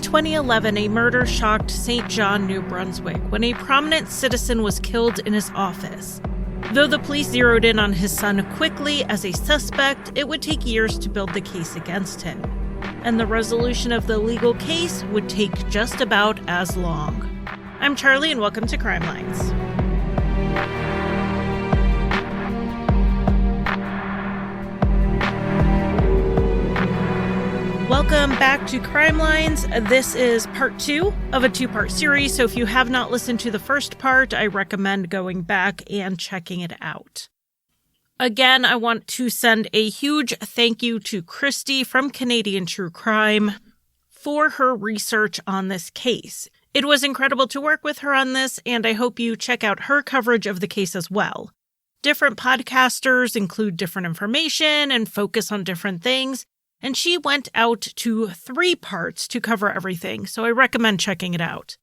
In 2011, a murder shocked St. John, New Brunswick, when a prominent citizen was killed in his office. Though the police zeroed in on his son quickly as a suspect, it would take years to build the case against him. And the resolution of the legal case would take just about as long. I'm Charlie, and welcome to Crime Lines. Welcome back to Crime Lines. This is part 2 of a 2-part series, so if you have not listened to the first part, I recommend going back and checking it out. Again, I want to send a huge thank you to Christy from Canadian True Crime for her research on this case. It was incredible to work with her on this, and I hope you check out her coverage of the case as well. Different podcasters include different information and focus on different things, and she went out to 3 parts to cover everything, so I recommend checking it out.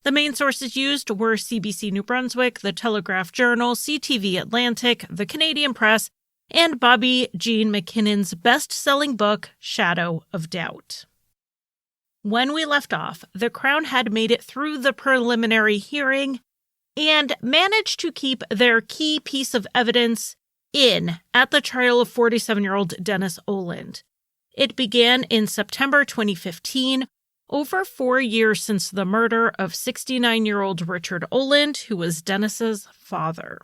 The main sources used were CBC New Brunswick, The Telegraph Journal, CTV Atlantic, The Canadian Press, and Bobby Jean McKinnon's best-selling book, Shadow of Doubt. When we left off, the Crown had made it through the preliminary hearing and managed to keep their key piece of evidence in at the trial of 47-year-old Dennis Oland. It began in September 2015, over 4 years since the murder of 69-year-old Richard Oland, who was Dennis's father.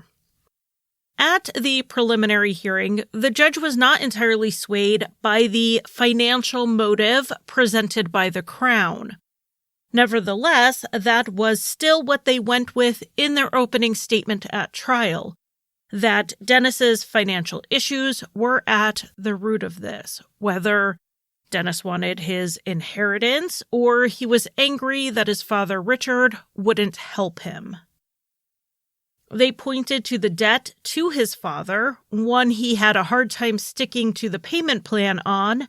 At the preliminary hearing, the judge was not entirely swayed by the financial motive presented by the Crown. Nevertheless, that was still what they went with in their opening statement at trial, that Dennis's financial issues were at the root of this, whether Dennis wanted his inheritance or he was angry that his father Richard wouldn't help him. They pointed to the debt to his father, one he had a hard time sticking to the payment plan on,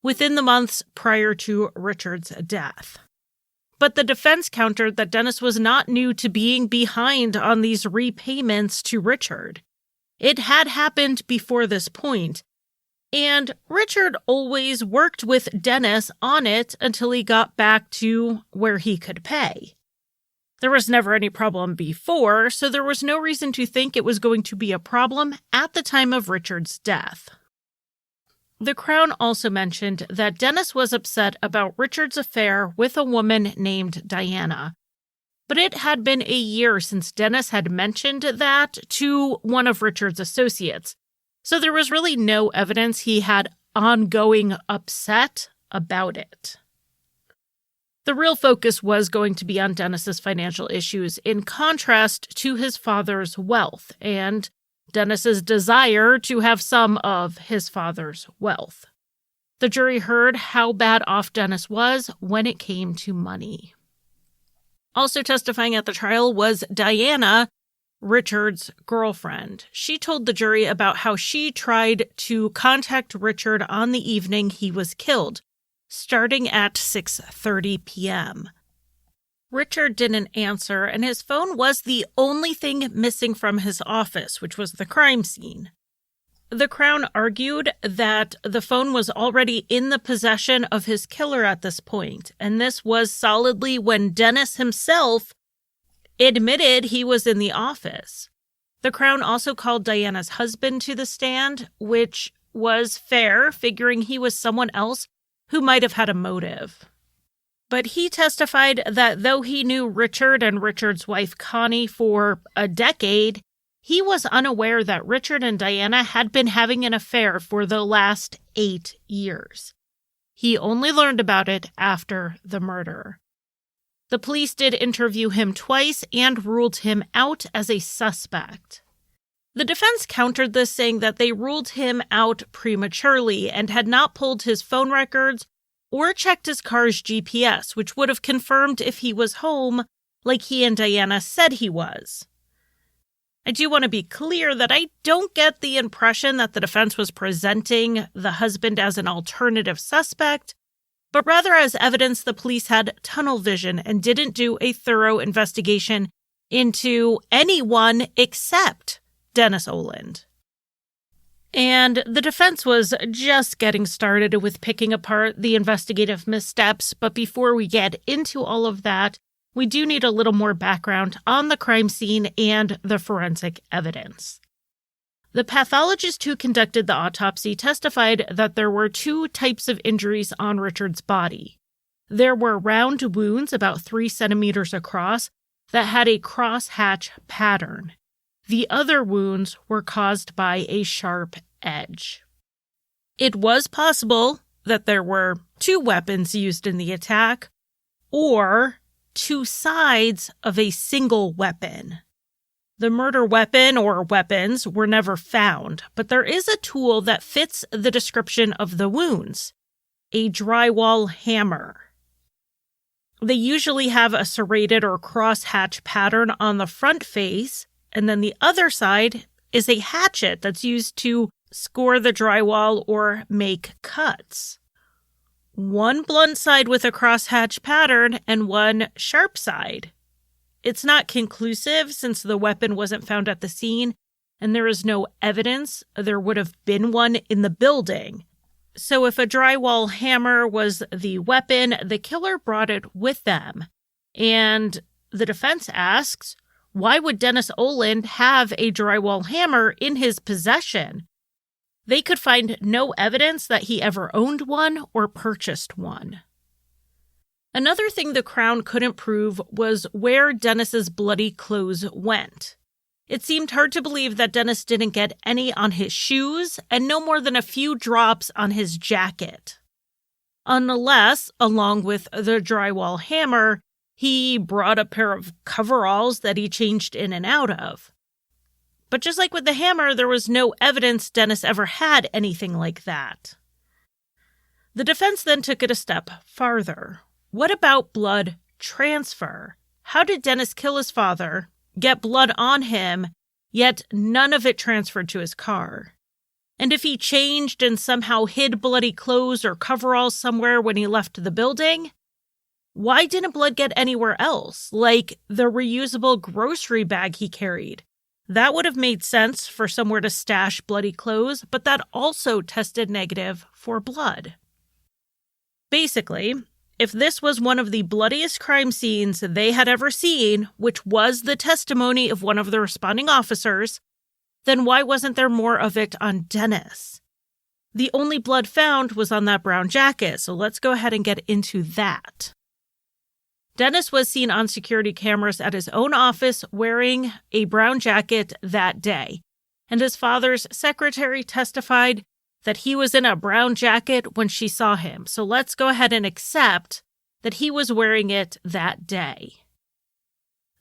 within the months prior to Richard's death. But the defense countered that Dennis was not new to being behind on these repayments to Richard. It had happened before this point, and Richard always worked with Dennis on it until he got back to where he could pay. There was never any problem before, so there was no reason to think it was going to be a problem at the time of Richard's death. The Crown also mentioned that Dennis was upset about Richard's affair with a woman named Diana, but it had been a year since Dennis had mentioned that to one of Richard's associates, so there was really no evidence he had ongoing upset about it. The real focus was going to be on Dennis's financial issues in contrast to his father's wealth and Dennis's desire to have some of his father's wealth. The jury heard how bad off Dennis was when it came to money. Also testifying at the trial was Diana, Richard's girlfriend. She told the jury about how she tried to contact Richard on the evening he was killed, starting at 6:30 p.m. Richard didn't answer, and his phone was the only thing missing from his office, which was the crime scene. The Crown argued that the phone was already in the possession of his killer at this point, and this was solidly when Dennis himself admitted he was in the office. The Crown also called Diana's husband to the stand, which was fair, figuring he was someone else who might have had a motive. But he testified that though he knew Richard and Richard's wife Connie for a decade, he was unaware that Richard and Diana had been having an affair for the last 8 years. He only learned about it after the murder. The police did interview him twice and ruled him out as a suspect. The defense countered this, saying that they ruled him out prematurely and had not pulled his phone records or checked his car's GPS, which would have confirmed if he was home like he and Diana said he was. I do want to be clear that I don't get the impression that the defense was presenting the husband as an alternative suspect, but rather as evidence the police had tunnel vision and didn't do a thorough investigation into anyone except Dennis Oland. And the defense was just getting started with picking apart the investigative missteps, but before we get into all of that, we do need a little more background on the crime scene and the forensic evidence. The pathologist who conducted the autopsy testified that there were two types of injuries on Richard's body. There were round wounds about 3 centimeters across that had a crosshatch pattern. The other wounds were caused by a sharp edge. It was possible that there were 2 weapons used in the attack, or 2 sides of a single weapon. The murder weapon or weapons were never found, but there is a tool that fits the description of the wounds: a drywall hammer. They usually have a serrated or crosshatch pattern on the front face, and then the other side is a hatchet that's used to score the drywall or make cuts. One blunt side with a crosshatch pattern and one sharp side. It's not conclusive since the weapon wasn't found at the scene, and there is no evidence there would have been one in the building. So if a drywall hammer was the weapon, the killer brought it with them. And the defense asks, why would Dennis Oland have a drywall hammer in his possession? They could find no evidence that he ever owned one or purchased one. Another thing the Crown couldn't prove was where Dennis's bloody clothes went. It seemed hard to believe that Dennis didn't get any on his shoes and no more than a few drops on his jacket. Unless, along with the drywall hammer, he brought a pair of coveralls that he changed in and out of. But just like with the hammer, there was no evidence Dennis ever had anything like that. The defense then took it a step farther. What about blood transfer? How did Dennis kill his father, get blood on him, yet none of it transferred to his car? And if he changed and somehow hid bloody clothes or coveralls somewhere when he left the building, why didn't blood get anywhere else, like the reusable grocery bag he carried? That would have made sense for somewhere to stash bloody clothes, but that also tested negative for blood. Basically, if this was one of the bloodiest crime scenes they had ever seen, which was the testimony of one of the responding officers, then why wasn't there more of it on Dennis? The only blood found was on that brown jacket, so let's go ahead and get into that. Dennis was seen on security cameras at his own office wearing a brown jacket that day, and his father's secretary testified that he was in a brown jacket when she saw him, so let's go ahead and accept that he was wearing it that day.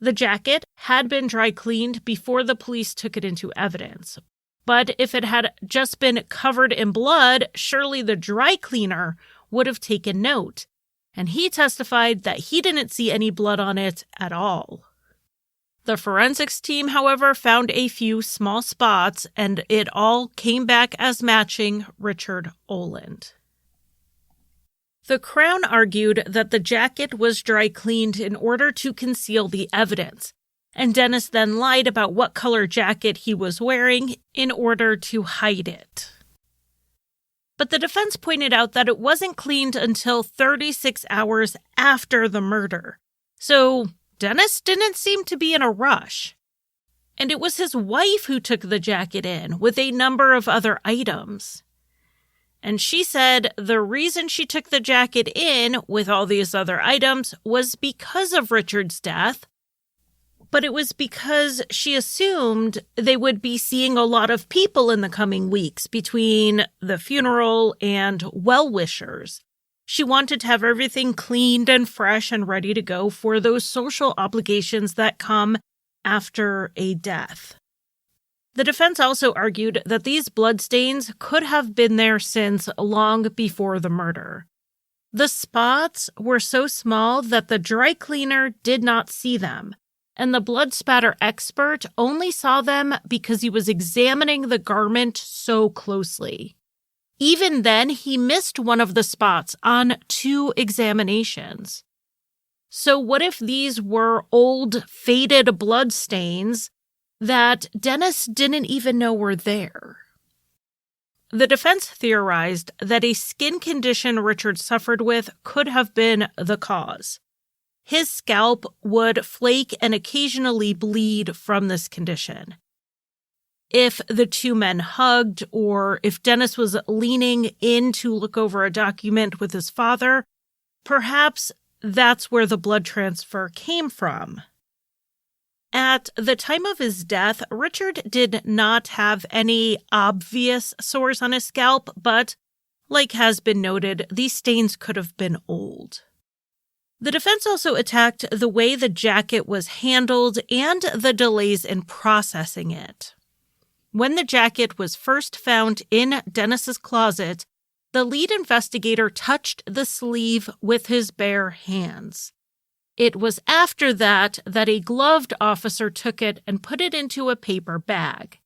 The jacket had been dry cleaned before the police took it into evidence, but if it had just been covered in blood, surely the dry cleaner would have taken note, and he testified that he didn't see any blood on it at all. The forensics team, however, found a few small spots, and it all came back as matching Richard Oland. The Crown argued that the jacket was dry cleaned in order to conceal the evidence, and Dennis then lied about what color jacket he was wearing in order to hide it. But the defense pointed out that it wasn't cleaned until 36 hours after the murder, so Dennis didn't seem to be in a rush. And it was his wife who took the jacket in with a number of other items. And she said the reason she took the jacket in with all these other items was because of Richard's death, but it was because she assumed they would be seeing a lot of people in the coming weeks between the funeral and well-wishers. She wanted to have everything cleaned and fresh and ready to go for those social obligations that come after a death. The defense also argued that these bloodstains could have been there since long before the murder. The spots were so small that the dry cleaner did not see them, and the blood spatter expert only saw them because he was examining the garment so closely. Even then, he missed one of the spots on 2 examinations. So what if these were old, faded blood stains that Dennis didn't even know were there? The defense theorized that a skin condition Richard suffered with could have been the cause. His scalp would flake and occasionally bleed from this condition. If the two men hugged, or if Dennis was leaning in to look over a document with his father, perhaps that's where the blood transfer came from. At the time of his death, Richard did not have any obvious sores on his scalp, but, like has been noted, these stains could have been old. The defense also attacked the way the jacket was handled and the delays in processing it. When the jacket was first found in Dennis's closet, the lead investigator touched the sleeve with his bare hands. It was after that a gloved officer took it and put it into a paper bag.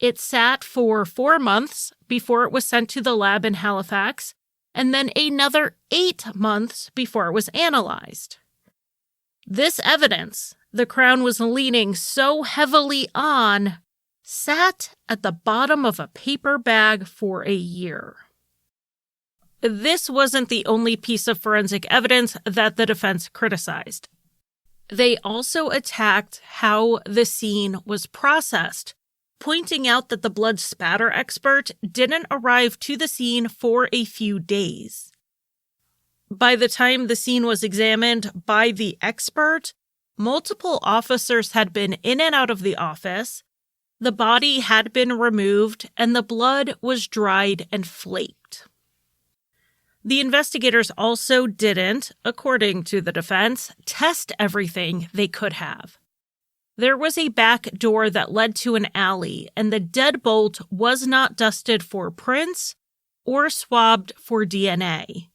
It sat for 4 months before it was sent to the lab in Halifax, and then another 8 months before it was analyzed. This evidence the Crown was leaning so heavily on sat at the bottom of a paper bag for a year. This wasn't the only piece of forensic evidence that the defense criticized. They also attacked how the scene was processed, pointing out that the blood spatter expert didn't arrive to the scene for a few days. By the time the scene was examined by the expert, multiple officers had been in and out of the office, the body had been removed, and the blood was dried and flaked. The investigators also didn't, according to the defense, test everything they could have. There was a back door that led to an alley, and the deadbolt was not dusted for prints or swabbed for DNA.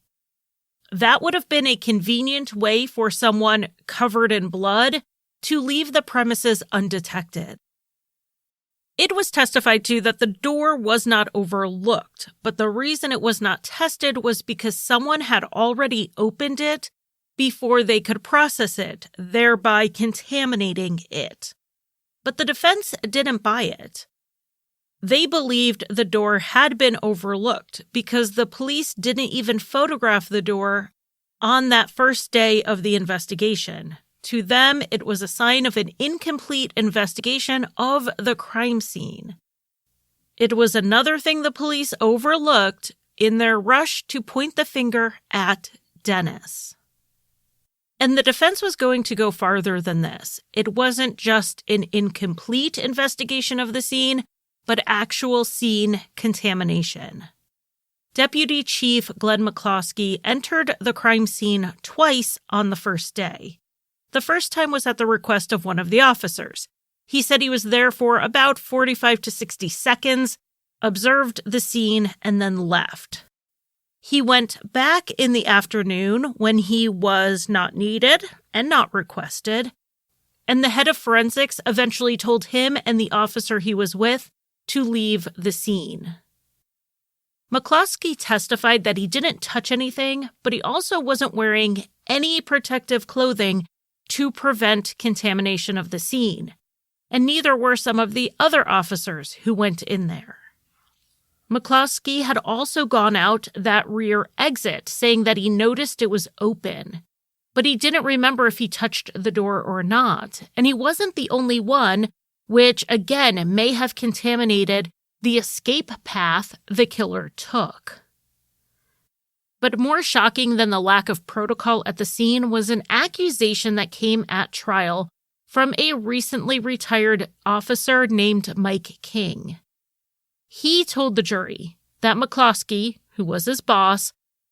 That would have been a convenient way for someone covered in blood to leave the premises undetected. It was testified to that the door was not overlooked, but the reason it was not tested was because someone had already opened it before they could process it, thereby contaminating it. But the defense didn't buy it. They believed the door had been overlooked because the police didn't even photograph the door on that first day of the investigation. To them, it was a sign of an incomplete investigation of the crime scene. It was another thing the police overlooked in their rush to point the finger at Dennis. And the defense was going to go farther than this. It wasn't just an incomplete investigation of the scene, but actual scene contamination. Deputy Chief Glenn McCloskey entered the crime scene twice on the first day. The first time was at the request of one of the officers. He said he was there for about 45 to 60 seconds, observed the scene, and then left. He went back in the afternoon when he was not needed and not requested, and the head of forensics eventually told him and the officer he was with to leave the scene. McCloskey testified that he didn't touch anything, but he also wasn't wearing any protective clothing to prevent contamination of the scene, and neither were some of the other officers who went in there. McCloskey had also gone out that rear exit, saying that he noticed it was open, but he didn't remember if he touched the door or not, and he wasn't the only one, which again may have contaminated the escape path the killer took. But more shocking than the lack of protocol at the scene was an accusation that came at trial from a recently retired officer named Mike King. He told the jury that McCloskey, who was his boss,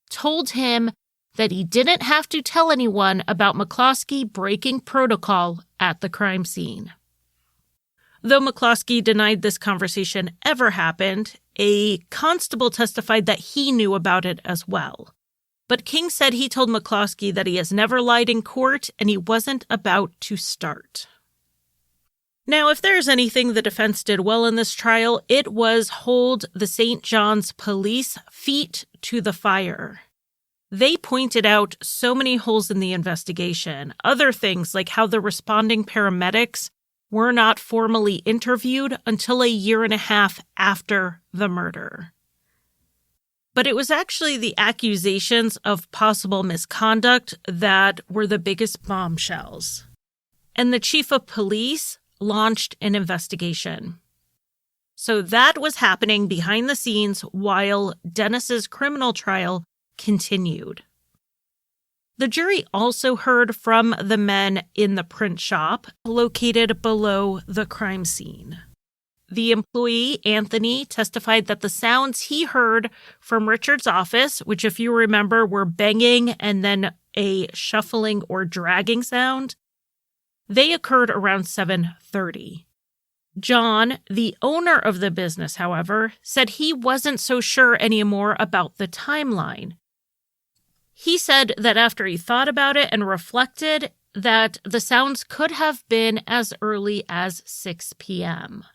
told him that he didn't have to tell anyone about McCloskey breaking protocol at the crime scene. Though McCloskey denied this conversation ever happened, a constable testified that he knew about it as well. But King said he told McCloskey that he has never lied in court and he wasn't about to start. Now, if there's anything the defense did well in this trial, it was hold the St. John's police feet to the fire. They pointed out so many holes in the investigation, other things like how the responding paramedics were not formally interviewed until a year and a half after the murder. But it was actually the accusations of possible misconduct that were the biggest bombshells. And the chief of police launched an investigation. So that was happening behind the scenes while Dennis's criminal trial continued. The jury also heard from the men in the print shop located below the crime scene. The employee, Anthony, testified that the sounds he heard from Richard's office, which if you remember were banging and then a shuffling or dragging sound, they occurred around 7:30. John, the owner of the business, however, said he wasn't so sure anymore about the timeline. He said that after he thought about it and reflected, that the sounds could have been as early as 6 p.m.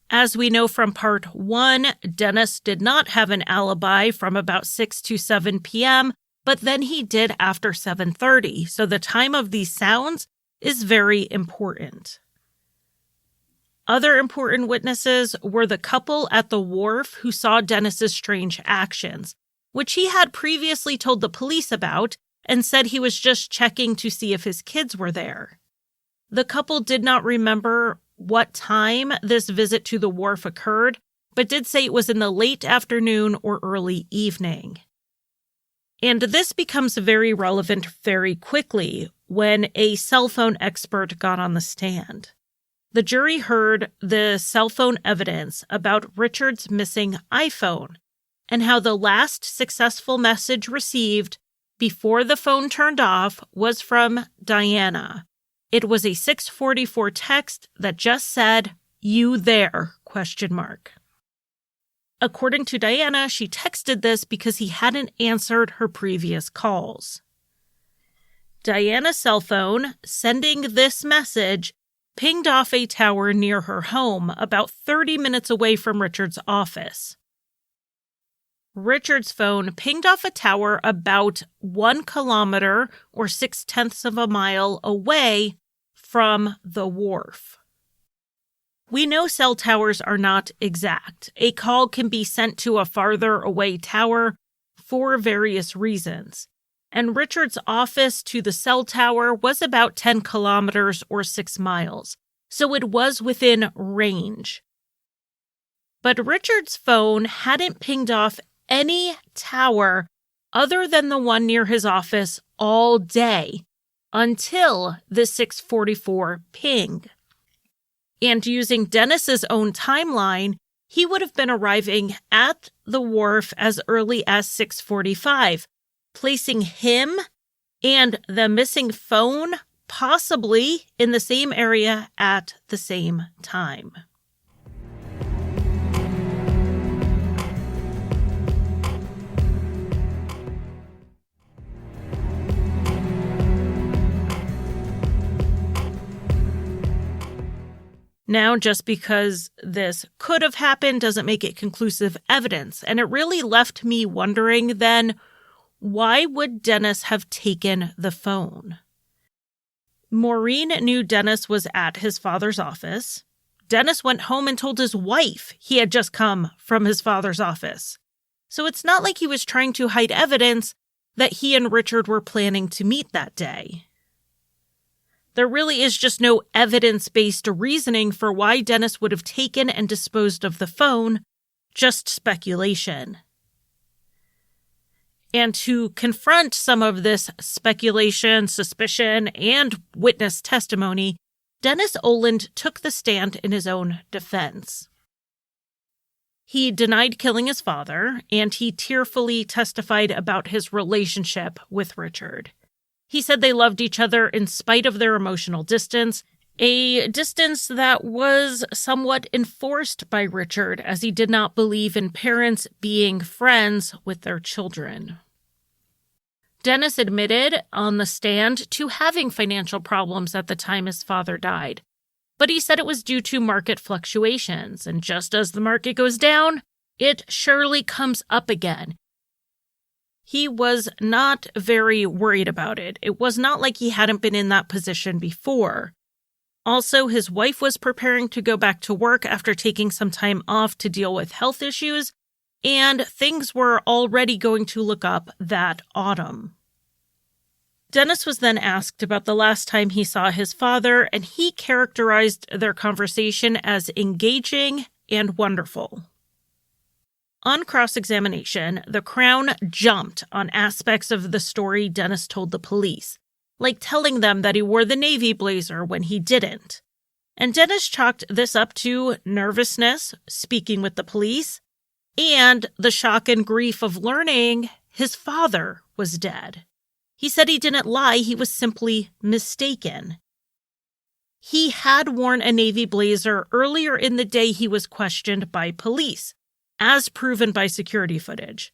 As we know from part 1, Dennis did not have an alibi from about 6 to 7 p.m., but then he did after 7:30, so the time of these sounds is very important. Other important witnesses were the couple at the wharf who saw Dennis's strange actions, which he had previously told the police about and said he was just checking to see if his kids were there. The couple did not remember what time this visit to the wharf occurred, but did say it was in the late afternoon or early evening. And this becomes very relevant very quickly when a cell phone expert got on the stand. The jury heard the cell phone evidence about Richard's missing iPhone and how the last successful message received before the phone turned off was from Diana. It was a 6:44 text that just said, "You there?" ? According to Diana, she texted this because he hadn't answered her previous calls. Diana's cell phone, sending this message, pinged off a tower near her home about 30 minutes away from Richard's office. Richard's phone pinged off a tower about 1 kilometer or 0.6 of a mile away from the wharf. We know cell towers are not exact. A call can be sent to a farther away tower for various reasons. And Richard's office to the cell tower was about 10 kilometers or 6 miles, so it was within range. But Richard's phone hadn't pinged off any tower other than the one near his office all day until the 6:44 ping. And using Dennis's own timeline, he would have been arriving at the wharf as early as 6:45, placing him and the missing phone possibly in the same area at the same time. Now, just because this could have happened doesn't make it conclusive evidence, and it really left me wondering then, why would Dennis have taken the phone? Maureen knew Dennis was at his father's office. Dennis went home and told his wife he had just come from his father's office. So it's not like he was trying to hide evidence that he and Richard were planning to meet that day. There really is just no evidence-based reasoning for why Dennis would have taken and disposed of the phone, just speculation. And to confront some of this speculation, suspicion, and witness testimony, Dennis Oland took the stand in his own defense. He denied killing his father, and he tearfully testified about his relationship with Richard. He said they loved each other in spite of their emotional distance, a distance that was somewhat enforced by Richard as he did not believe in parents being friends with their children. Dennis admitted on the stand to having financial problems at the time his father died, but he said it was due to market fluctuations, and just as the market goes down, it surely comes up again. He was not very worried about it. It was not like he hadn't been in that position before. Also, his wife was preparing to go back to work after taking some time off to deal with health issues, and things were already going to look up that autumn. Dennis was then asked about the last time he saw his father, and he characterized their conversation as engaging and wonderful. On cross-examination, the Crown jumped on aspects of the story Dennis told the police, like telling them that he wore the navy blazer when he didn't. And Dennis chalked this up to nervousness, speaking with the police, and the shock and grief of learning his father was dead. He said he didn't lie, he was simply mistaken. He had worn a navy blazer earlier in the day he was questioned by police, as proven by security footage.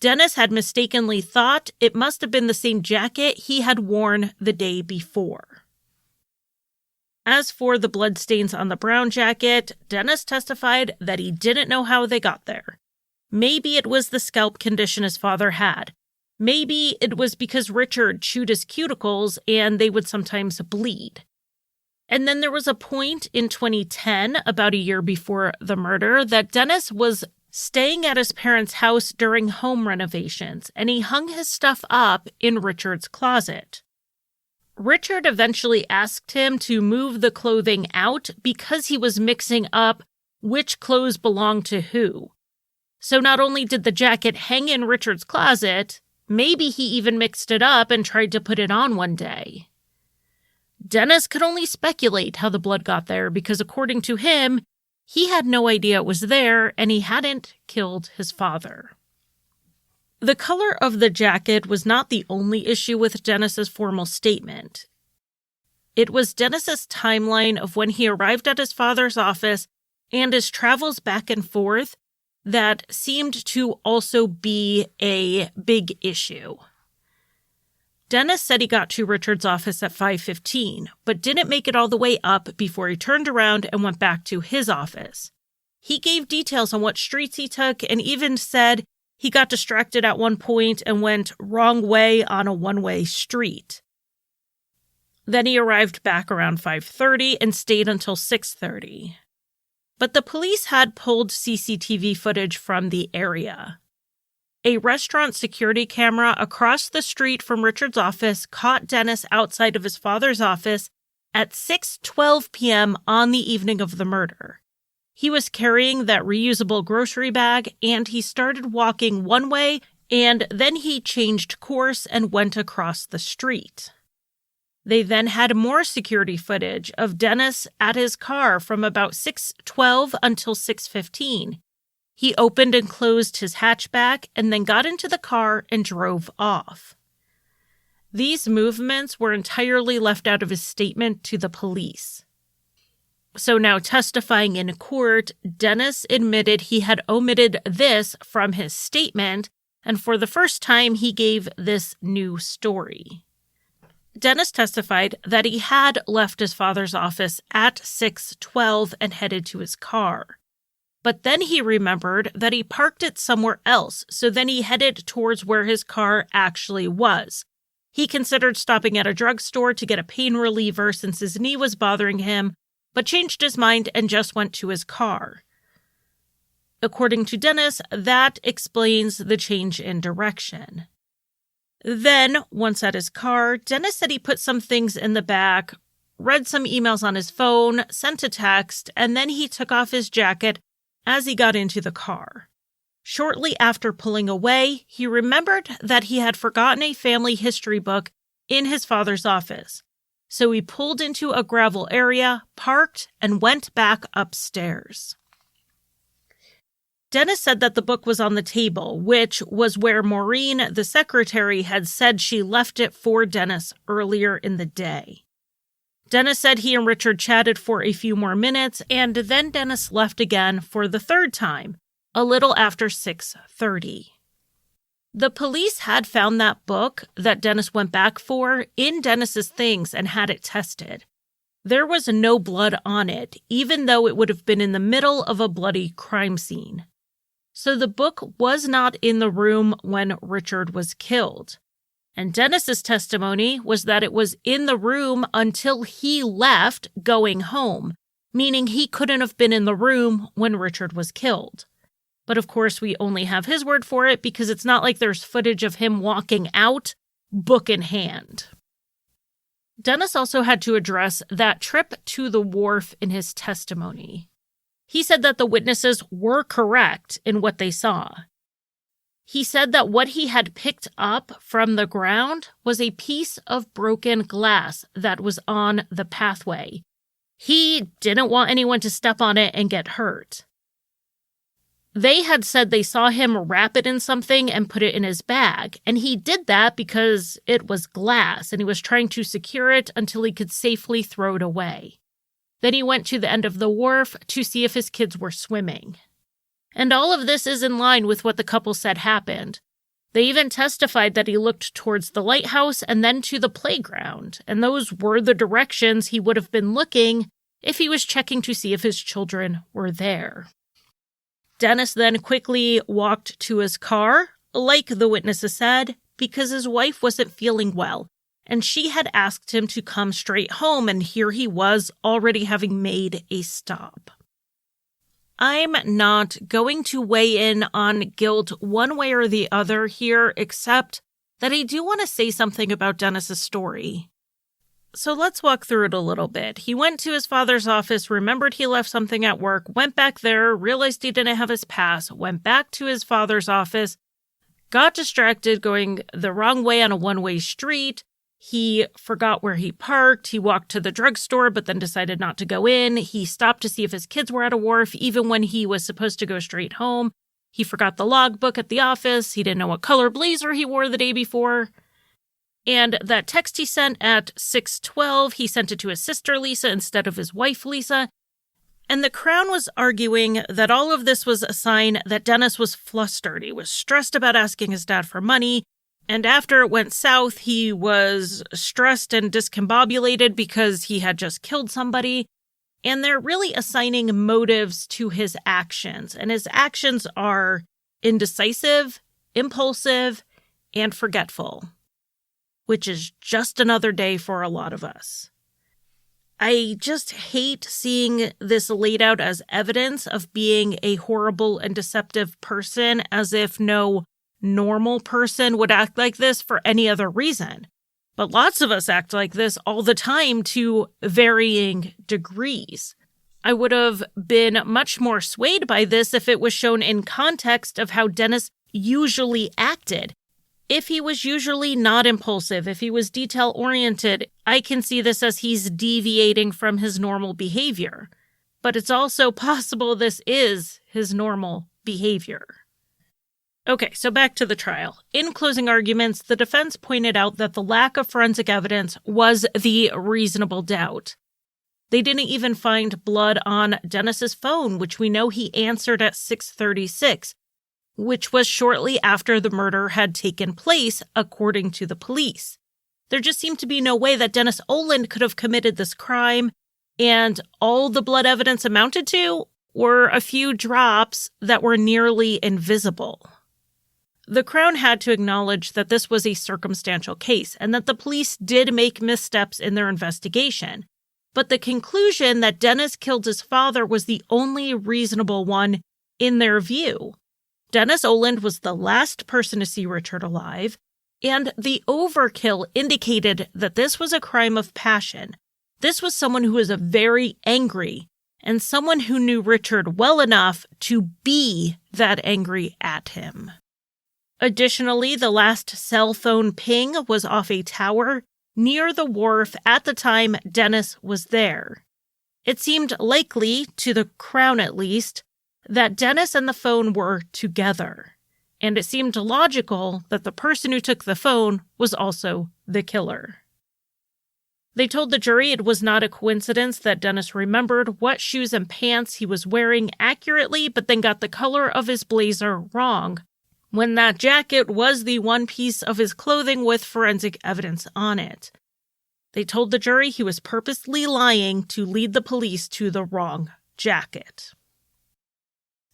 Dennis had mistakenly thought it must have been the same jacket he had worn the day before. As for the bloodstains on the brown jacket, Dennis testified that he didn't know how they got there. Maybe it was the scalp condition his father had. Maybe it was because Richard chewed his cuticles and they would sometimes bleed. And then there was a point in 2010, about a year before the murder, that Dennis was staying at his parents' house during home renovations, and he hung his stuff up in Richard's closet. Richard eventually asked him to move the clothing out because he was mixing up which clothes belonged to who. So not only did the jacket hang in Richard's closet, maybe he even mixed it up and tried to put it on one day. Dennis could only speculate how the blood got there because, according to him, he had no idea it was there and he hadn't killed his father. The color of the jacket was not the only issue with Dennis's formal statement. It was Dennis's timeline of when he arrived at his father's office and his travels back and forth that seemed to also be a big issue. Dennis said he got to Richard's office at 5:15, but didn't make it all the way up before he turned around and went back to his office. He gave details on what streets he took and even said he got distracted at one point and went wrong way on a one-way street. Then he arrived back around 5:30 and stayed until 6:30. But the police had pulled CCTV footage from the area. A restaurant security camera across the street from Richard's office caught Dennis outside of his father's office at 6:12 p.m. on the evening of the murder. He was carrying that reusable grocery bag, and he started walking one way, and then he changed course and went across the street. They then had more security footage of Dennis at his car from about 6:12 until 6:15. He opened and closed his hatchback and then got into the car and drove off. These movements were entirely left out of his statement to the police. So now testifying in court, Dennis admitted he had omitted this from his statement, and for the first time he gave this new story. Dennis testified that he had left his father's office at 6:12 and headed to his car. But then he remembered that he parked it somewhere else, so then he headed towards where his car actually was. He considered stopping at a drugstore to get a pain reliever since his knee was bothering him, but changed his mind and just went to his car. According to Dennis, that explains the change in direction. Then, once at his car, Dennis said he put some things in the back, read some emails on his phone, sent a text, and then he took off his jacket as he got into the car. Shortly after pulling away, he remembered that he had forgotten a family history book in his father's office. So he pulled into a gravel area, parked, and went back upstairs. Dennis said that the book was on the table, which was where Maureen, the secretary, had said she left it for Dennis earlier in the day. Dennis said he and Richard chatted for a few more minutes, and then Dennis left again for the third time, a little after 6:30. The police had found that book that Dennis went back for in Dennis's things and had it tested. There was no blood on it, even though it would have been in the middle of a bloody crime scene. So the book was not in the room when Richard was killed. And Dennis's testimony was that it was in the room until he left going home, meaning he couldn't have been in the room when Richard was killed. But of course, we only have his word for it because it's not like there's footage of him walking out, book in hand. Dennis also had to address that trip to the wharf in his testimony. He said that the witnesses were correct in what they saw. He said that what he had picked up from the ground was a piece of broken glass that was on the pathway. He didn't want anyone to step on it and get hurt. They had said they saw him wrap it in something and put it in his bag, and he did that because it was glass and he was trying to secure it until he could safely throw it away. Then he went to the end of the wharf to see if his kids were swimming. And all of this is in line with what the couple said happened. They even testified that he looked towards the lighthouse and then to the playground, and those were the directions he would have been looking if he was checking to see if his children were there. Dennis then quickly walked to his car, like the witnesses said, because his wife wasn't feeling well, and she had asked him to come straight home, and here he was already having made a stop. I'm not going to weigh in on guilt one way or the other here, except that I do want to say something about Dennis's story. So let's walk through it a little bit. He went to his father's office, remembered he left something at work, went back there, realized he didn't have his pass, went back to his father's office, got distracted going the wrong way on a one-way street. He forgot where he parked. He walked to the drugstore, but then decided not to go in. He stopped to see if his kids were at a wharf, even when he was supposed to go straight home. He forgot the logbook at the office. He didn't know what color blazer he wore the day before. And that text he sent at 6:12, he sent it to his sister Lisa instead of his wife Lisa. And the Crown was arguing that all of this was a sign that Dennis was flustered. He was stressed about asking his dad for money. And after it went south, he was stressed and discombobulated because he had just killed somebody. And they're really assigning motives to his actions. And his actions are indecisive, impulsive, and forgetful, which is just another day for a lot of us. I just hate seeing this laid out as evidence of being a horrible and deceptive person, as if no normal person would act like this for any other reason. But lots of us act like this all the time to varying degrees. I would have been much more swayed by this if it was shown in context of how Dennis usually acted. If he was usually not impulsive, if he was detail-oriented, I can see this as he's deviating from his normal behavior. But it's also possible this is his normal behavior. Okay, so back to the trial. In closing arguments, the defense pointed out that the lack of forensic evidence was the reasonable doubt. They didn't even find blood on Dennis's phone, which we know he answered at 6:36, which was shortly after the murder had taken place, according to the police. There just seemed to be no way that Dennis Oland could have committed this crime, and all the blood evidence amounted to were a few drops that were nearly invisible. The Crown had to acknowledge that this was a circumstantial case and that the police did make missteps in their investigation. But the conclusion that Dennis killed his father was the only reasonable one in their view. Dennis Oland was the last person to see Richard alive, and the overkill indicated that this was a crime of passion. This was someone who was very angry and someone who knew Richard well enough to be that angry at him. Additionally, the last cell phone ping was off a tower near the wharf at the time Dennis was there. It seemed likely, to the Crown at least, that Dennis and the phone were together, and it seemed logical that the person who took the phone was also the killer. They told the jury it was not a coincidence that Dennis remembered what shoes and pants he was wearing accurately, but then got the color of his blazer wrong, when that jacket was the one piece of his clothing with forensic evidence on it. They told the jury he was purposely lying to lead the police to the wrong jacket.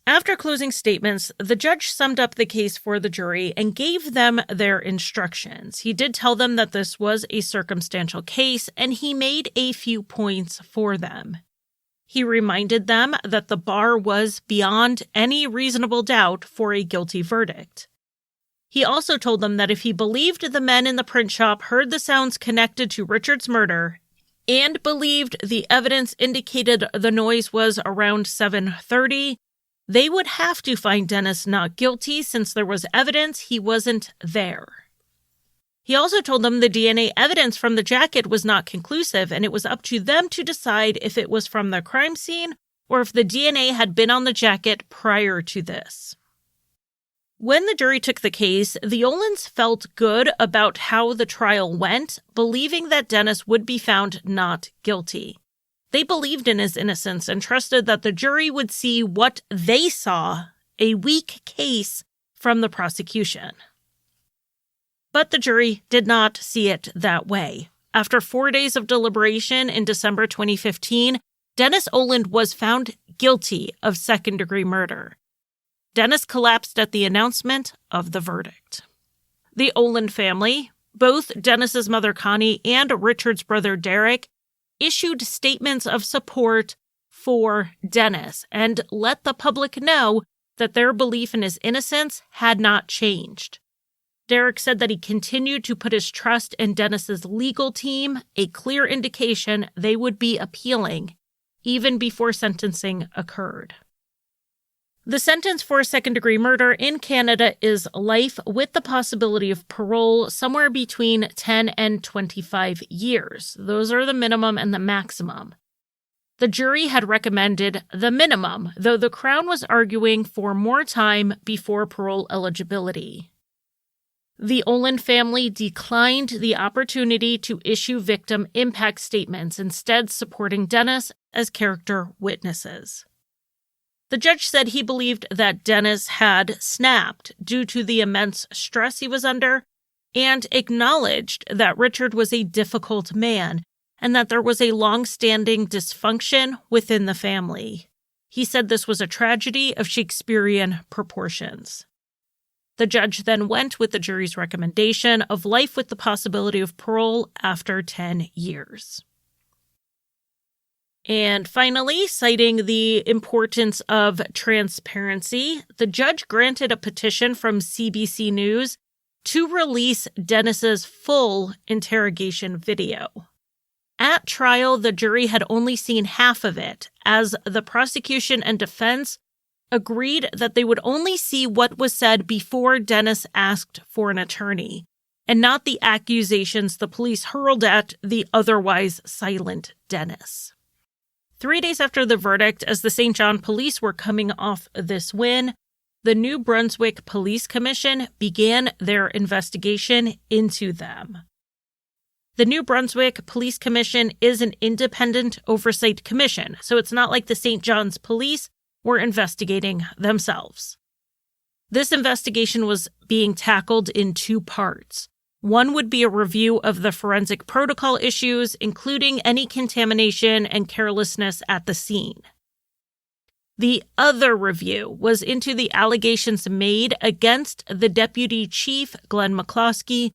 After closing statements, the judge summed up the case for the jury and gave them their instructions. He did tell them that this was a circumstantial case, and he made a few points for them. He reminded them that the bar was beyond any reasonable doubt for a guilty verdict. He also told them that if he believed the men in the print shop heard the sounds connected to Richard's murder and believed the evidence indicated the noise was around 7:30, they would have to find Dennis not guilty since there was evidence he wasn't there. He also told them the DNA evidence from the jacket was not conclusive, and it was up to them to decide if it was from the crime scene or if the DNA had been on the jacket prior to this. When the jury took the case, the Olands felt good about how the trial went, believing that Dennis would be found not guilty. They believed in his innocence and trusted that the jury would see what they saw, a weak case from the prosecution. But the jury did not see it that way. After 4 days of deliberation in December 2015, Dennis Oland was found guilty of second-degree murder. Dennis collapsed at the announcement of the verdict. The Oland family, both Dennis's mother Connie and Richard's brother Derek, issued statements of support for Dennis and let the public know that their belief in his innocence had not changed. Derek said that he continued to put his trust in Dennis's legal team, a clear indication they would be appealing even before sentencing occurred. The sentence for second-degree murder in Canada is life with the possibility of parole somewhere between 10 and 25 years. Those are the minimum and the maximum. The jury had recommended the minimum, though the Crown was arguing for more time before parole eligibility. The Oland family declined the opportunity to issue victim impact statements, instead supporting Dennis as character witnesses. The judge said he believed that Dennis had snapped due to the immense stress he was under and acknowledged that Richard was a difficult man and that there was a long-standing dysfunction within the family. He said this was a tragedy of Shakespearean proportions. The judge then went with the jury's recommendation of life with the possibility of parole after 10 years. And finally, citing the importance of transparency, the judge granted a petition from CBC News to release Dennis's full interrogation video. At trial, the jury had only seen half of it, as the prosecution and defense agreed that they would only see what was said before Dennis asked for an attorney, and not the accusations the police hurled at the otherwise silent Dennis. 3 days after the verdict, as the St. John police were coming off this win, the New Brunswick Police Commission began their investigation into them. The New Brunswick Police Commission is an independent oversight commission, so it's not like the St. John's police were investigating themselves. This investigation was being tackled in 2 parts. One would be a review of the forensic protocol issues, including any contamination and carelessness at the scene. The other review was into the allegations made against the deputy chief, Glenn McCloskey,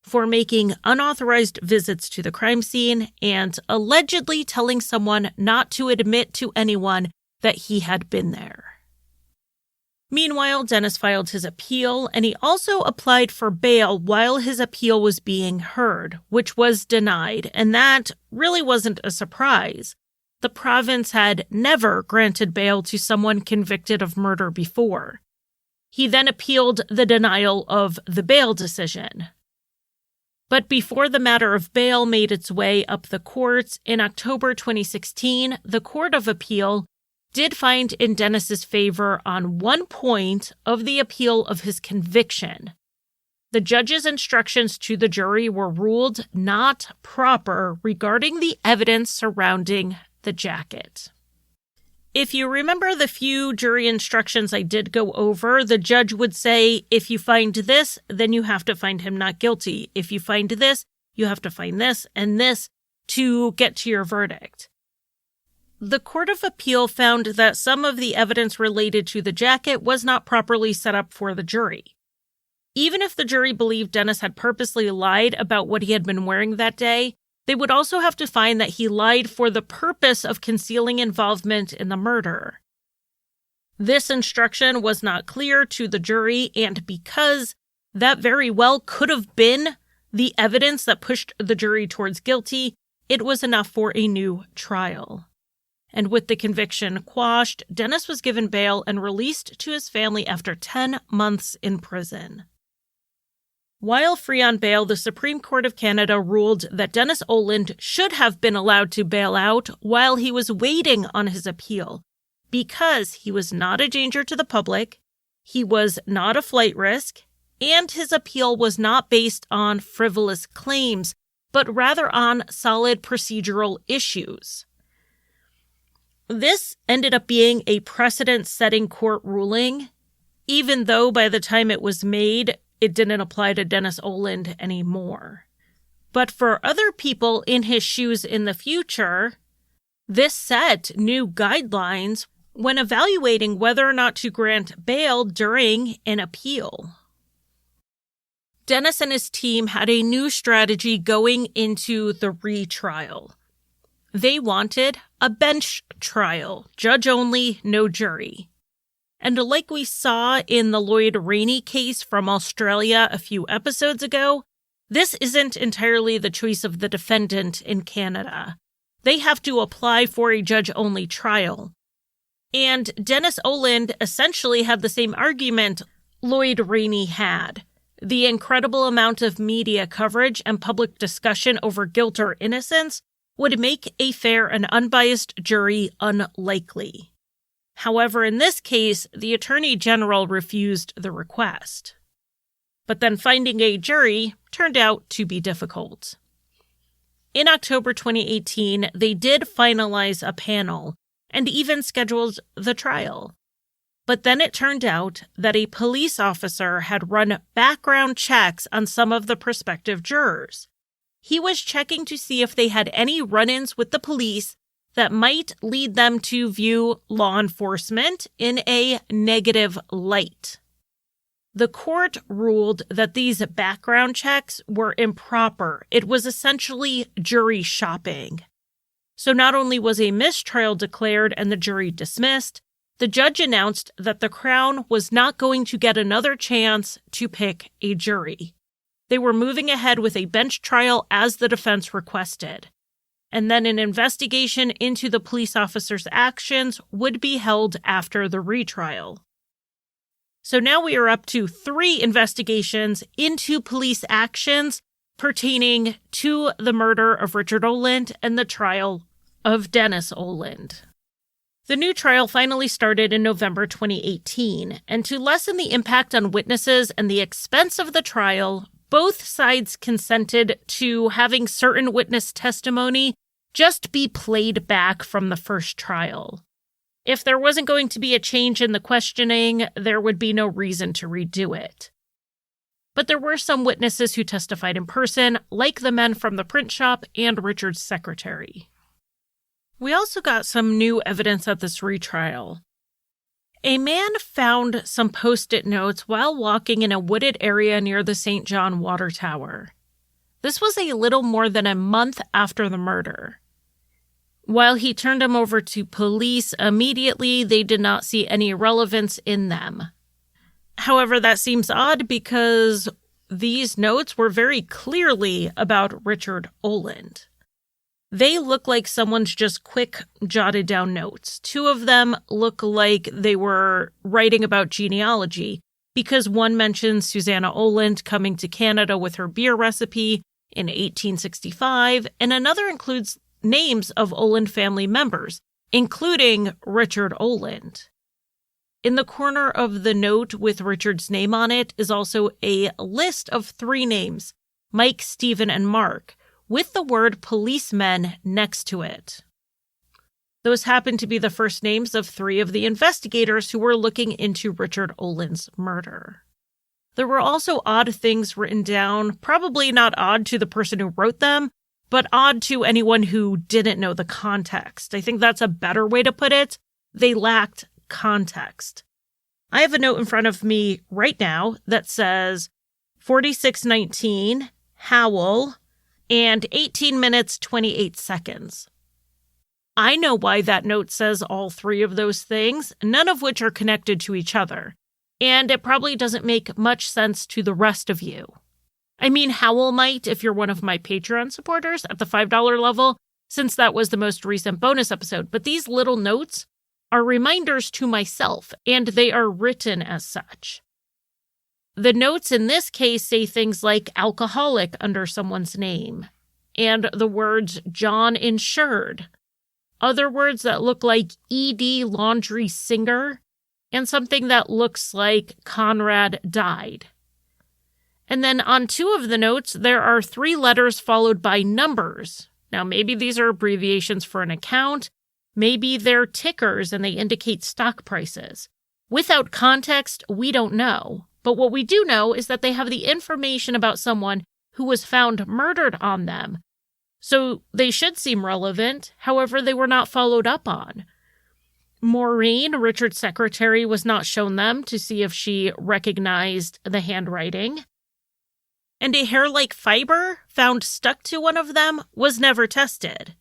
for making unauthorized visits to the crime scene and allegedly telling someone not to admit to anyone that he had been there. Meanwhile, Dennis filed his appeal, and he also applied for bail while his appeal was being heard, which was denied, and that really wasn't a surprise. The province had never granted bail to someone convicted of murder before. He then appealed the denial of the bail decision. But before the matter of bail made its way up the courts, in October 2016, the Court of Appeal did find in Dennis's favor on one point of the appeal of his conviction. The judge's instructions to the jury were ruled not proper regarding the evidence surrounding the jacket. If you remember the few jury instructions I did go over, the judge would say, if you find this, then you have to find him not guilty. If you find this, you have to find this and this to get to your verdict. The Court of Appeal found that some of the evidence related to the jacket was not properly set up for the jury. Even if the jury believed Dennis had purposely lied about what he had been wearing that day, they would also have to find that he lied for the purpose of concealing involvement in the murder. This instruction was not clear to the jury, and because that very well could have been the evidence that pushed the jury towards guilty, it was enough for a new trial. And with the conviction quashed, Dennis was given bail and released to his family after 10 months in prison. While free on bail, the Supreme Court of Canada ruled that Dennis Oland should have been allowed to bail out while he was waiting on his appeal, because he was not a danger to the public, he was not a flight risk, and his appeal was not based on frivolous claims, but rather on solid procedural issues. This ended up being a precedent-setting court ruling, even though by the time it was made, it didn't apply to Dennis Oland anymore. But for other people in his shoes in the future, this set new guidelines when evaluating whether or not to grant bail during an appeal. Dennis and his team had a new strategy going into the retrial. They wanted a bench trial, judge only, no jury. And like we saw in the Lloyd Rainey case from Australia a few episodes ago, this isn't entirely the choice of the defendant in Canada. They have to apply for a judge-only trial. And Dennis Oland essentially had the same argument Lloyd Rainey had. The incredible amount of media coverage and public discussion over guilt or innocence would make a fair and unbiased jury unlikely. However, in this case, the Attorney General refused the request. But then finding a jury turned out to be difficult. In October 2018, they did finalize a panel and even scheduled the trial. But then it turned out that a police officer had run background checks on some of the prospective jurors. He was checking to see if they had any run-ins with the police that might lead them to view law enforcement in a negative light. The court ruled that these background checks were improper. It was essentially jury shopping. So not only was a mistrial declared and the jury dismissed, the judge announced that the Crown was not going to get another chance to pick a jury. They were moving ahead with a bench trial as the defense requested. And then an investigation into the police officer's actions would be held after the retrial. So now we are up to 3 investigations into police actions pertaining to the murder of Richard Oland and the trial of Dennis Oland. The new trial finally started in November 2018, and to lessen the impact on witnesses and the expense of the trial, both sides consented to having certain witness testimony just be played back from the first trial. If there wasn't going to be a change in the questioning, there would be no reason to redo it. But there were some witnesses who testified in person, like the men from the print shop and Richard's secretary. We also got some new evidence at this retrial. A man found some post-it notes while walking in a wooded area near the St. John Water Tower. This was a little more than a month after the murder. While he turned them over to police immediately, they did not see any relevance in them. However, that seems odd because these notes were very clearly about Richard Oland. They look like someone's just quick jotted down notes. 2 of them look like they were writing about genealogy because one mentions Susanna Oland coming to Canada with her beer recipe in 1865, and another includes names of Oland family members, including Richard Oland. In the corner of the note with Richard's name on it is also a list of 3 names, Mike, Stephen, and Mark, with the word policemen next to it. Those happen to be the first names of 3 of the investigators who were looking into Richard Oland's murder. There were also odd things written down, probably not odd to the person who wrote them, but odd to anyone who didn't know the context. I think that's a better way to put it. They lacked context. I have a note in front of me right now that says 46:19, Howell, and 18 minutes, 28 seconds. I know why that note says all three of those things, none of which are connected to each other. And it probably doesn't make much sense to the rest of you. I mean, Howell might if you're one of my Patreon supporters at the $5 level, since that was the most recent bonus episode. But these little notes are reminders to myself, and they are written as such. The notes in this case say things like alcoholic under someone's name, and the words John insured, other words that look like ED laundry singer, and something that looks like Conrad died. And then on two of the notes, there are 3 letters followed by numbers. Now, maybe these are abbreviations for an account. Maybe they're tickers and they indicate stock prices. Without context, we don't know. But what we do know is that they have the information about someone who was found murdered on them. So they should seem relevant. However, they were not followed up on. Maureen, Richard's secretary, was not shown them to see if she recognized the handwriting. And a hair-like fiber found stuck to one of them was never tested.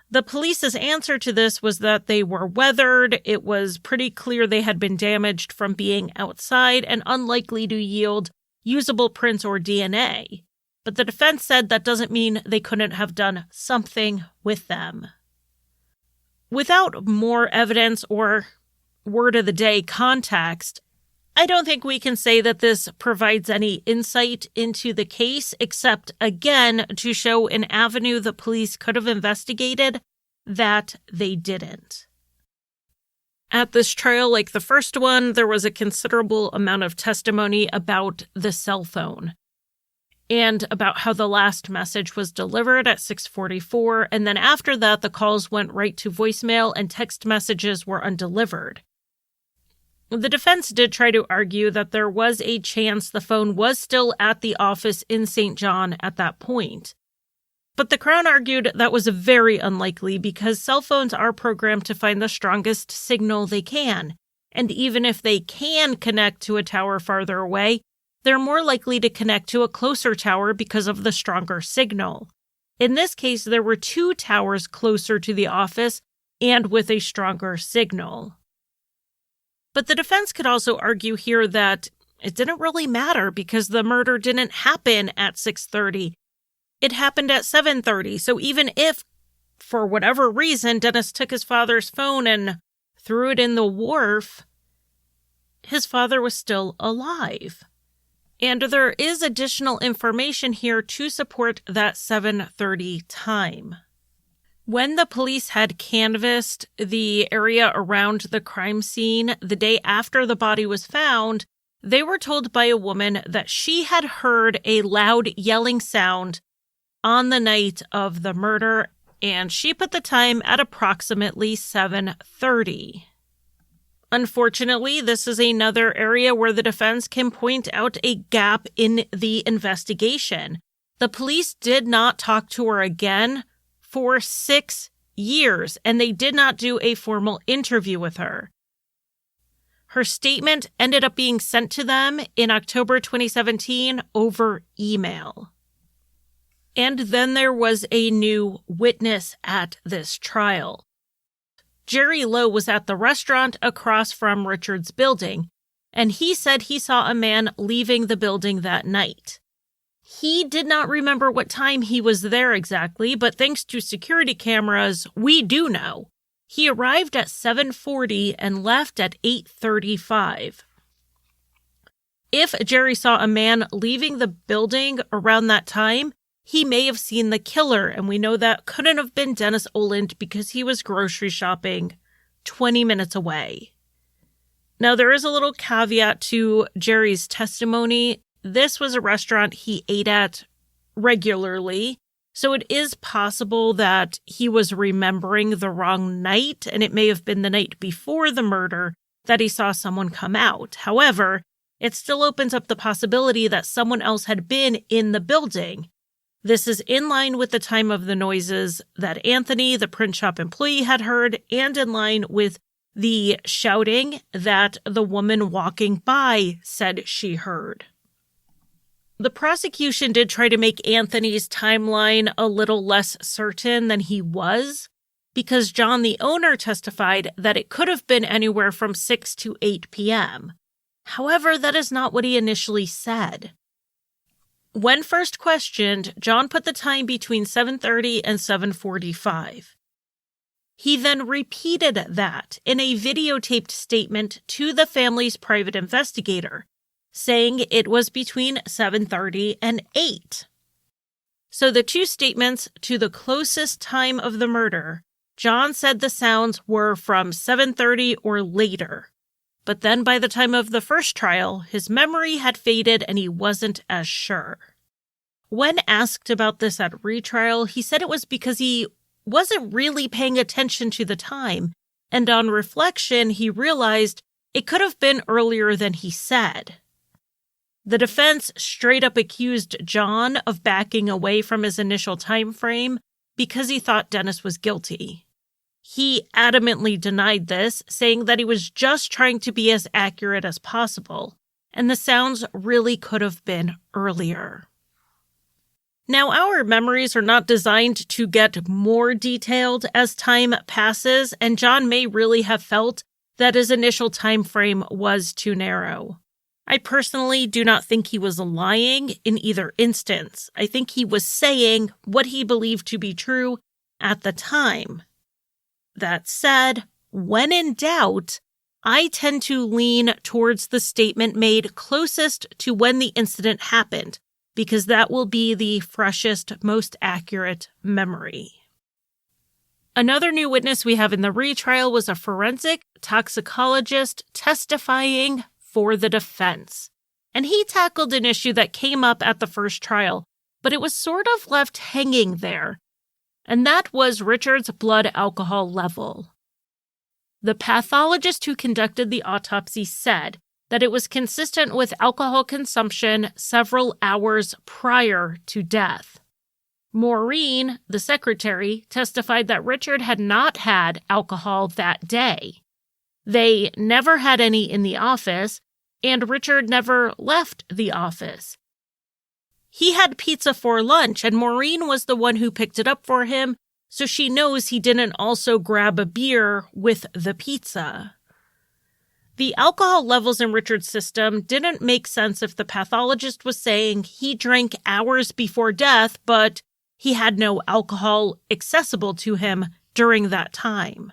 The police's answer to this was that they were weathered. It was pretty clear they had been damaged from being outside and unlikely to yield usable prints or DNA. But the defense said that doesn't mean they couldn't have done something with them. Without more evidence or word of the day context, I don't think we can say that this provides any insight into the case, except, again, to show an avenue the police could have investigated that they didn't. At this trial, like the first one, there was a considerable amount of testimony about the cell phone and about how the last message was delivered at 6:44, and then after that, the calls went right to voicemail and text messages were undelivered. The defense did try to argue that there was a chance the phone was still at the office in St. John at that point. But the Crown argued that was very unlikely because cell phones are programmed to find the strongest signal they can. And even if they can connect to a tower farther away, they're more likely to connect to a closer tower because of the stronger signal. In this case, there were 2 towers closer to the office and with a stronger signal. But the defense could also argue here that it didn't really matter because the murder didn't happen at 6:30. It happened at 7:30. So even if, for whatever reason, Dennis took his father's phone and threw it in the wharf, his father was still alive. And there is additional information here to support that 7:30 time. When the police had canvassed the area around the crime scene the day after the body was found, they were told by a woman that she had heard a loud yelling sound on the night of the murder, and she put the time at approximately 7:30. Unfortunately, this is another area where the defense can point out a gap in the investigation. The police did not talk to her again for 6 years, and they did not do a formal interview with her. Her statement ended up being sent to them in October 2017 over email. And then there was a new witness at this trial. Jerry Lowe was at the restaurant across from Richard's building, and he said he saw a man leaving the building that night. He did not remember what time he was there exactly, but thanks to security cameras, we do know. He arrived at 7:40 and left at 8:35. If Jerry saw a man leaving the building around that time, he may have seen the killer, and we know that couldn't have been Dennis Oland because he was grocery shopping 20 minutes away. Now, there is a little caveat to Jerry's testimony. This was a restaurant he ate at regularly, so it is possible that he was remembering the wrong night, and it may have been the night before the murder that he saw someone come out. However, it still opens up the possibility that someone else had been in the building. This is in line with the time of the noises that Anthony, the print shop employee, had heard, and in line with the shouting that the woman walking by said she heard. The prosecution did try to make Anthony's timeline a little less certain than he was, because John, the owner, testified that it could have been anywhere from 6 to 8 p.m. However, that is not what he initially said. When first questioned, John put the time between 7:30 and 7:45. He then repeated that in a videotaped statement to the family's private investigator, saying it was between 7:30 and 8. So the two statements to the closest time of the murder, John said the sounds were from 7:30 or later. But then by the time of the first trial, his memory had faded and he wasn't as sure. When asked about this at retrial, he said it was because he wasn't really paying attention to the time, and on reflection, he realized it could have been earlier than he said. The defense straight up accused John of backing away from his initial time frame because he thought Dennis was guilty. He adamantly denied this, saying that he was just trying to be as accurate as possible, and the sounds really could have been earlier. Now, our memories are not designed to get more detailed as time passes, and John may really have felt that his initial time frame was too narrow. I personally do not think he was lying in either instance. I think he was saying what he believed to be true at the time. That said, when in doubt, I tend to lean towards the statement made closest to when the incident happened, because that will be the freshest, most accurate memory. Another new witness we have in the retrial was a forensic toxicologist testifying for the defense. And he tackled an issue that came up at the first trial, but it was sort of left hanging there. And that was Richard's blood alcohol level. The pathologist who conducted the autopsy said that it was consistent with alcohol consumption several hours prior to death. Maureen, the secretary, testified that Richard had not had alcohol that day. They never had any in the office, and Richard never left the office. He had pizza for lunch, and Maureen was the one who picked it up for him, so she knows he didn't also grab a beer with the pizza. The alcohol levels in Richard's system didn't make sense if the pathologist was saying he drank hours before death, but he had no alcohol accessible to him during that time.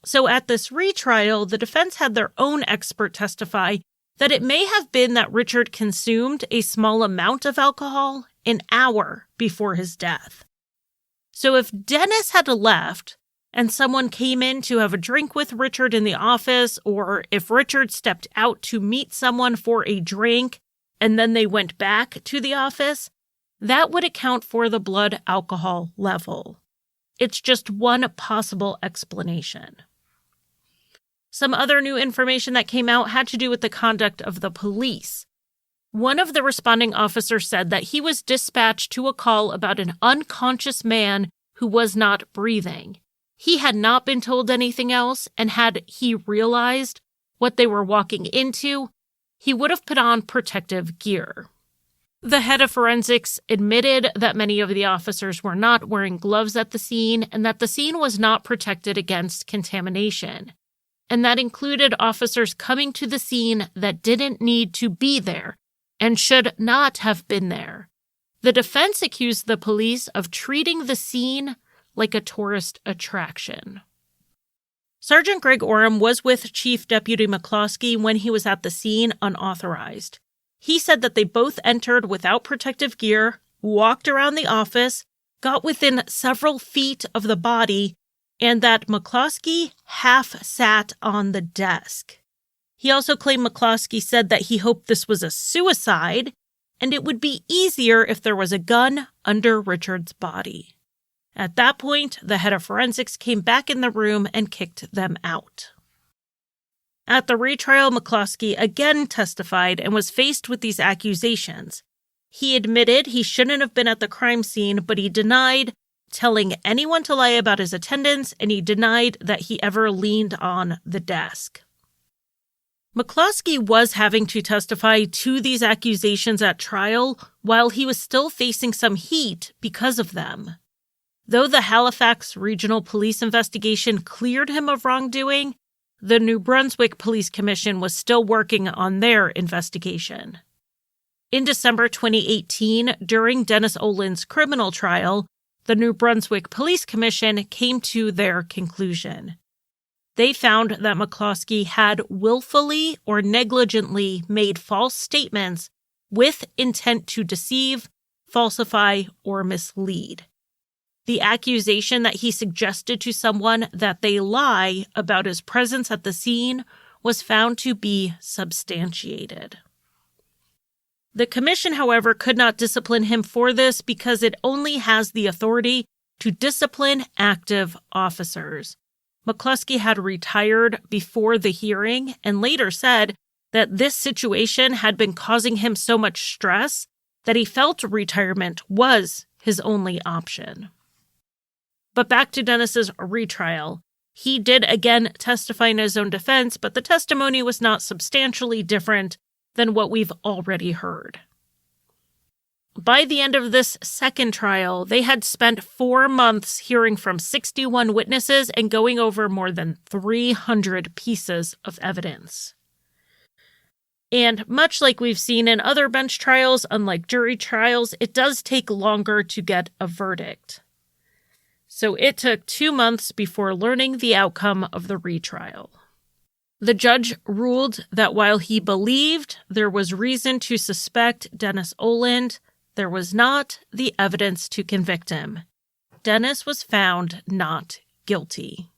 So at this retrial, the defense had their own expert testify that it may have been that Richard consumed a small amount of alcohol an hour before his death. So if Dennis had left and someone came in to have a drink with Richard in the office, or if Richard stepped out to meet someone for a drink and then they went back to the office, that would account for the blood alcohol level. It's just one possible explanation. Some other new information that came out had to do with the conduct of the police. One of the responding officers said that he was dispatched to a call about an unconscious man who was not breathing. He had not been told anything else, and had he realized what they were walking into, he would have put on protective gear. The head of forensics admitted that many of the officers were not wearing gloves at the scene and that the scene was not protected against contamination. And that included officers coming to the scene that didn't need to be there and should not have been there. The defense accused the police of treating the scene like a tourist attraction. Sergeant Greg Oram was with Chief Deputy McCloskey when he was at the scene unauthorized. He said that they both entered without protective gear, walked around the office, got within several feet of the body, and that McCloskey half sat on the desk. He also claimed McCloskey said that he hoped this was a suicide, and it would be easier if there was a gun under Richard's body. At that point, the head of forensics came back in the room and kicked them out. At the retrial, McCloskey again testified and was faced with these accusations. He admitted he shouldn't have been at the crime scene, but he denied telling anyone to lie about his attendance, and he denied that he ever leaned on the desk. McCloskey was having to testify to these accusations at trial while he was still facing some heat because of them. Though the Halifax Regional Police investigation cleared him of wrongdoing, the New Brunswick Police Commission was still working on their investigation. In December 2018, during Dennis Oland's criminal trial, the New Brunswick Police Commission came to their conclusion. They found that McCloskey had willfully or negligently made false statements with intent to deceive, falsify, or mislead. The accusation that he suggested to someone that they lie about his presence at the scene was found to be substantiated. The commission, however, could not discipline him for this because it only has the authority to discipline active officers. McCloskey had retired before the hearing and later said that this situation had been causing him so much stress that he felt retirement was his only option. But back to Dennis's retrial. He did again testify in his own defense, but the testimony was not substantially different than what we've already heard. By the end of this second trial, they had spent 4 months hearing from 61 witnesses and going over more than 300 pieces of evidence. And much like we've seen in other bench trials, unlike jury trials, it does take longer to get a verdict. So it took 2 months before learning the outcome of the retrial. The judge ruled that while he believed there was reason to suspect Dennis Oland, there was not the evidence to convict him. Dennis was found not guilty.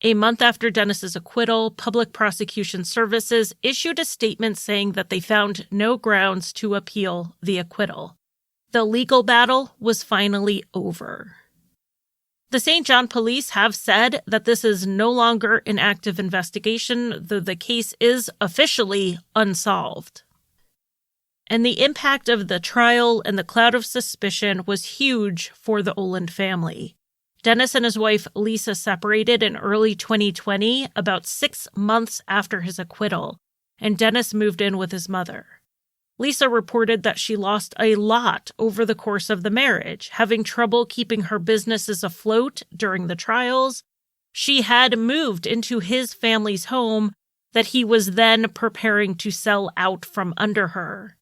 A month after Dennis's acquittal, Public Prosecution Services issued a statement saying that they found no grounds to appeal the acquittal. The legal battle was finally over. The St. John Police have said that this is no longer an active investigation, though the case is officially unsolved. And the impact of the trial and the cloud of suspicion was huge for the Oland family. Dennis and his wife Lisa separated in early 2020, about 6 months after his acquittal, and Dennis moved in with his mother. Lisa reported that she lost a lot over the course of the marriage, having trouble keeping her businesses afloat during the trials. She had moved into his family's home that he was then preparing to sell out from under her.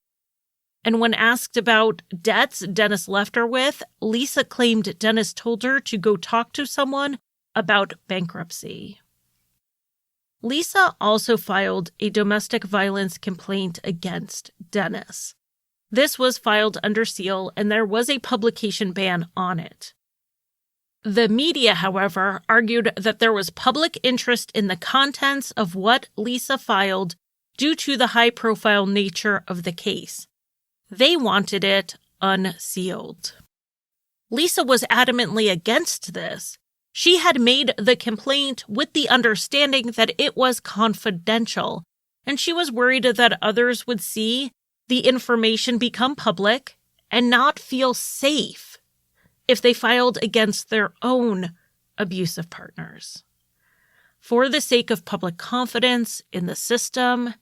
And when asked about debts Dennis left her with, Lisa claimed Dennis told her to go talk to someone about bankruptcy. Lisa also filed a domestic violence complaint against Dennis. This was filed under seal, and there was a publication ban on it. The media, however, argued that there was public interest in the contents of what Lisa filed due to the high-profile nature of the case. They wanted it unsealed. Lisa was adamantly against this. She had made the complaint with the understanding that it was confidential, and she was worried that others would see the information become public and not feel safe if they filed against their own abusive partners. For the sake of public confidence in the system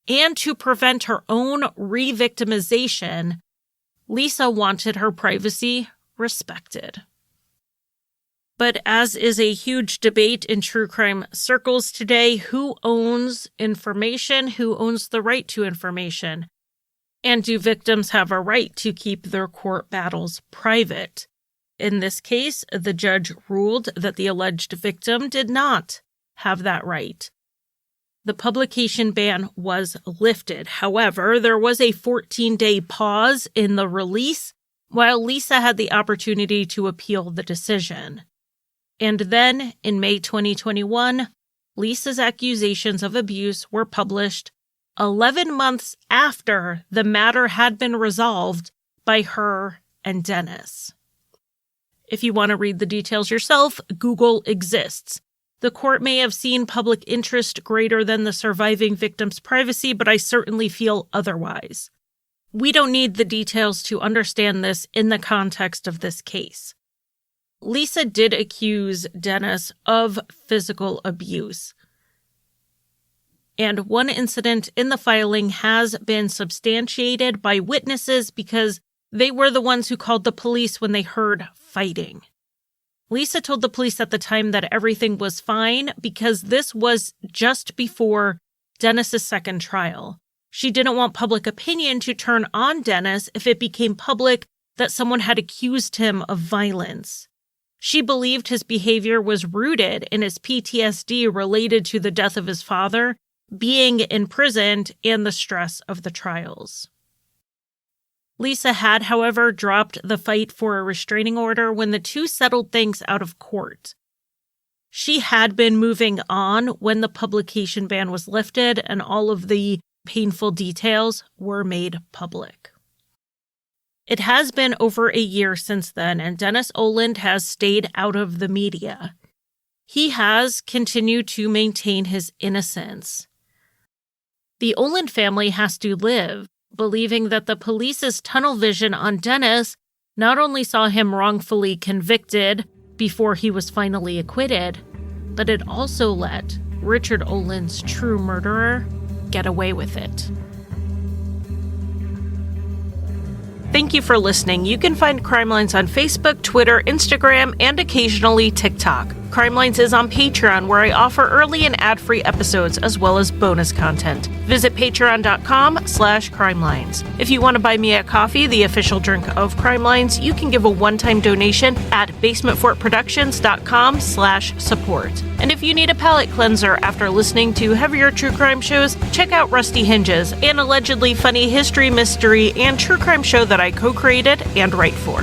and to prevent her own re-victimization, Lisa wanted her privacy respected. But as is a huge debate in true crime circles today, who owns information? Who owns the right to information? And do victims have a right to keep their court battles private? In this case, the judge ruled that the alleged victim did not have that right. The publication ban was lifted. However, there was a 14-day pause in the release while Lisa had the opportunity to appeal the decision. And then, in May 2021, Lisa's accusations of abuse were published 11 months after the matter had been resolved by her and Dennis. If you want to read the details yourself, Google exists. The court may have seen public interest greater than the surviving victim's privacy, but I certainly feel otherwise. we don't need the details to understand this in the context of this case. Lisa did accuse Dennis of physical abuse. And one incident in the filing has been substantiated by witnesses because they were the ones who called the police when they heard fighting. Lisa told the police at the time that everything was fine because this was just before Dennis's second trial. She didn't want public opinion to turn on Dennis if it became public that someone had accused him of violence. She believed his behavior was rooted in his PTSD related to the death of his father, being imprisoned, and the stress of the trials. Lisa had, however, dropped the fight for a restraining order when the two settled things out of court. She had been moving on when the publication ban was lifted and all of the painful details were made public. It has been over a year since then, and Dennis Oland has stayed out of the media. He has continued to maintain his innocence. The Oland family has to live, believing that the police's tunnel vision on Dennis not only saw him wrongfully convicted before he was finally acquitted, but it also let Richard Oland's true murderer get away with it. Thank you for listening. You can find Crime Lines on Facebook, Twitter, Instagram, and occasionally TikTok. Crime Lines is on Patreon, where I offer early and ad-free episodes as well as bonus content. Visit patreon.com/crimelines. If you want to buy me a coffee, the official drink of Crime Lines, you can give a one-time donation at basementfortproductions.com/support. And if you need a palate cleanser after listening to heavier true crime shows, check out Rusty Hinges, an allegedly funny history, mystery, and true crime show that I co-created and write for.